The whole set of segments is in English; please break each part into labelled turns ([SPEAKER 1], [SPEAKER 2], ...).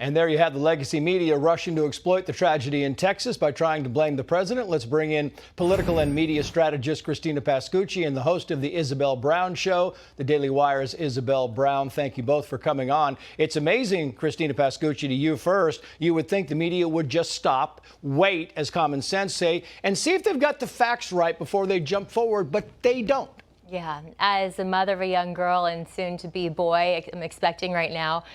[SPEAKER 1] And there you have the legacy media rushing to exploit the tragedy in Texas by trying to blame the president. Let's bring in political and media strategist Christina Pascucci and the host of the Isabel Brown Show, the Daily Wire's Isabel Brown. Thank you both for coming on. It's amazing, Christina Pascucci, to you first. You would think the media would just stop, wait, as common sense say, and see if they've got the facts right before they jump forward, but they don't.
[SPEAKER 2] Yeah, as a mother of a young girl and soon to be boy, I'm expecting right now.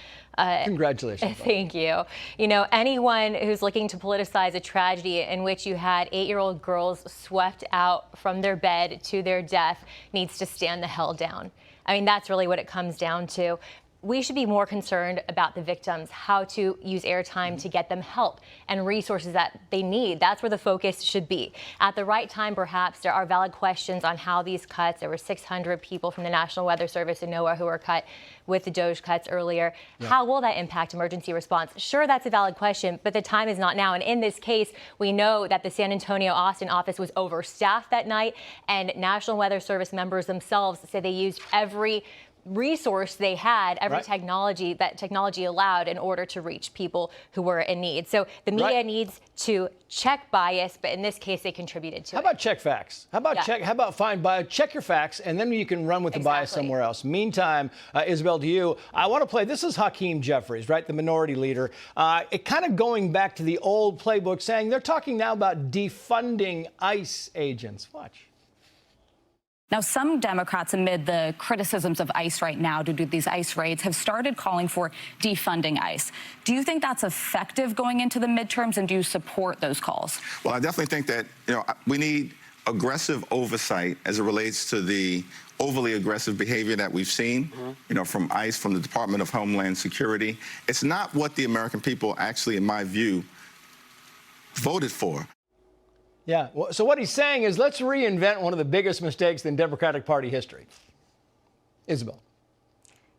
[SPEAKER 1] Congratulations.
[SPEAKER 2] Thank you. You know, anyone who's looking to politicize a tragedy in which you had 8-year-old girls swept out from their bed to their death needs to stand the hell down. I mean, that's really what it comes down to. We should be more concerned about the victims, how to use airtime to get them help and resources that they need. That's where the focus should be. At the right time, perhaps, there are valid questions on how these cuts, there were 600 people from the National Weather Service and NOAA who were cut with the DOGE cuts earlier. Yeah. How will that impact emergency response? Sure, that's a valid question, but the time is not now. And in this case, we know that the San Antonio Austin office was overstaffed that night, and National Weather Service members themselves said they used every resource they had, every technology that technology allowed in order to reach people who were in need. So the media needs to check bias, but in this case, they contributed to it.
[SPEAKER 1] How about check facts? How about find bias? Check your facts, and then you can run with the bias somewhere else. Meantime, Isabel, to you, I want to play. This is Hakeem Jeffries, right, the minority leader. It kind of going back to the old playbook, saying they're talking now about defunding ICE agents. Watch.
[SPEAKER 3] Now, some Democrats, amid the criticisms of ICE right now due to these ICE raids, have started calling for defunding ICE. Do you think that's effective going into the midterms, and do you support those calls?
[SPEAKER 4] Well, I definitely think that, we need aggressive oversight as it relates to the overly aggressive behavior that we've seen, from ICE, from the Department of Homeland Security. It's not what the American people actually, in my view, voted for.
[SPEAKER 1] Yeah, so what he's saying is let's reinvent one of the biggest mistakes in Democratic Party history. Isabel.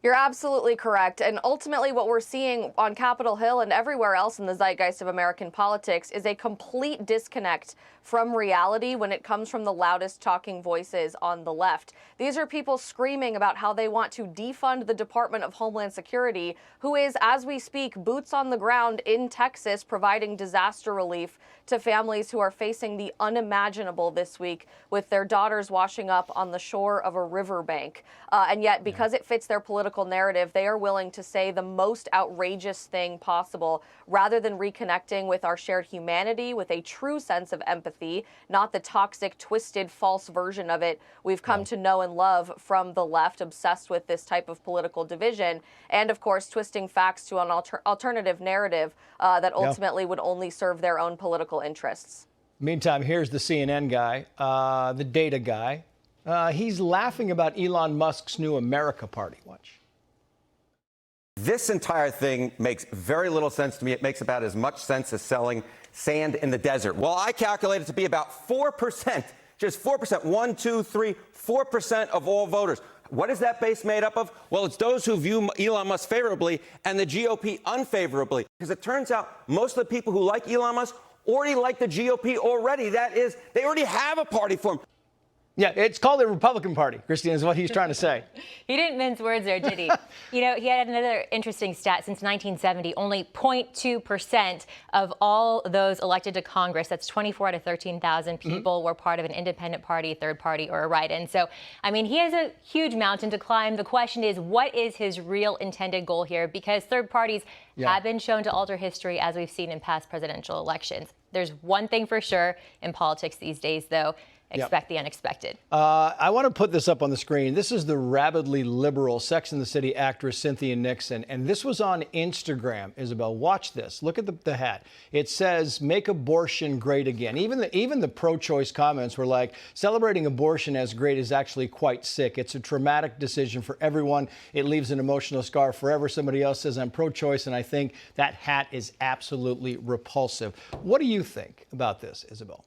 [SPEAKER 5] You're absolutely correct. And ultimately, what we're seeing on Capitol Hill and everywhere else in the zeitgeist of American politics is a complete disconnect from reality when it comes from the loudest talking voices on the left. These are people screaming about how they want to defund the Department of Homeland Security, who is, as we speak, boots on the ground in Texas, providing disaster relief to families who are facing the unimaginable this week with their daughters washing up on the shore of a riverbank. And yet, because it fits their political narrative, they are willing to say the most outrageous thing possible rather than reconnecting with our shared humanity, with a true sense of empathy, not the toxic, twisted, false version of it we've come to know and love from the left, obsessed with this type of political division, and of course twisting facts to an alternative narrative that ultimately would only serve their own political interests.
[SPEAKER 1] Meantime, here's the CNN guy, the data guy. He's laughing about Elon Musk's new America Party. Watch.
[SPEAKER 6] This entire thing makes very little sense to me. It makes about as much sense as selling sand in the desert. Well, I calculate it to be about 4%, just 4%, 1, 2, 3, 4% of all voters. What is that base made up of? Well, it's those who view Elon Musk favorably and the GOP unfavorably. Because it turns out most of the people who like Elon Musk already like the GOP already. That is, they already have a party for him.
[SPEAKER 1] Yeah, it's called the Republican Party, Christine, is what he's trying to say.
[SPEAKER 2] He didn't mince words there, did he? He had another interesting stat. Since 1970, only 0.2% of all those elected to Congress, that's 24 out of 13,000 people, were part of an independent party, third party, or a write-in. So, I mean, he has a huge mountain to climb. The question is, what is his real intended goal here? Because third parties have been shown to alter history, as we've seen in past presidential elections. There's one thing for sure in politics these days, though. Expect the unexpected.
[SPEAKER 1] I want to put this up on the screen. This is the rabidly liberal Sex and the City actress Cynthia Nixon, and this was on Instagram. Isabel, watch this. Look at the hat. It says, "Make abortion great again." Even the pro-choice comments were like, celebrating abortion as great is actually quite sick. It's a traumatic decision for everyone. It leaves an emotional scar forever. Somebody else says, "I'm pro-choice," and I think that hat is absolutely repulsive. What do you think about this, Isabel?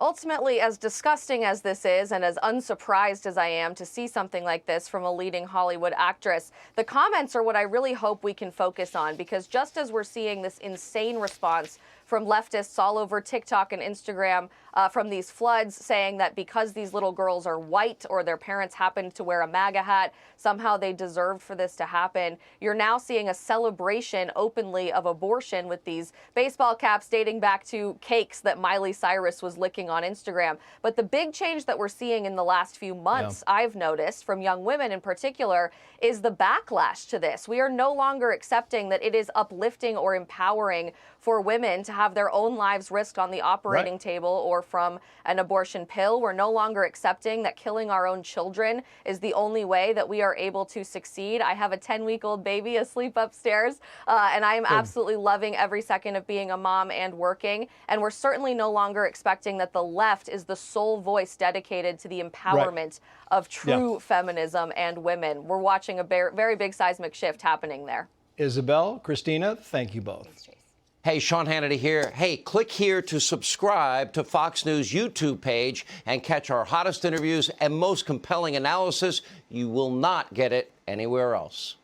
[SPEAKER 5] Ultimately, as disgusting as this is, and as unsurprised as I am to see something like this from a leading Hollywood actress, the comments are what I really hope we can focus on, because just as we're seeing this insane response from from leftists all over TikTok and Instagram from these floods, saying that because these little girls are white or their parents happened to wear a MAGA hat, somehow they deserved for this to happen. You're now seeing a celebration openly of abortion with these baseball caps dating back to cakes that Miley Cyrus was licking on Instagram. But the big change that we're seeing in the last few months, I've noticed from young women in particular, is the backlash to this. We are no longer accepting that it is uplifting or empowering for women to have their own lives risked on the operating table or from an abortion pill. We're no longer accepting that killing our own children is the only way that we are able to succeed. I have a 10-week-old baby asleep upstairs, and I am absolutely loving every second of being a mom and working. And we're certainly no longer expecting that the left is the sole voice dedicated to the empowerment of true feminism and women. We're watching a very big seismic shift happening there.
[SPEAKER 1] Isabel, Christina, thank you both.
[SPEAKER 7] Hey, Sean Hannity here. Hey, click here to subscribe to Fox News YouTube page and catch our hottest interviews and most compelling analysis. You will not get it anywhere else.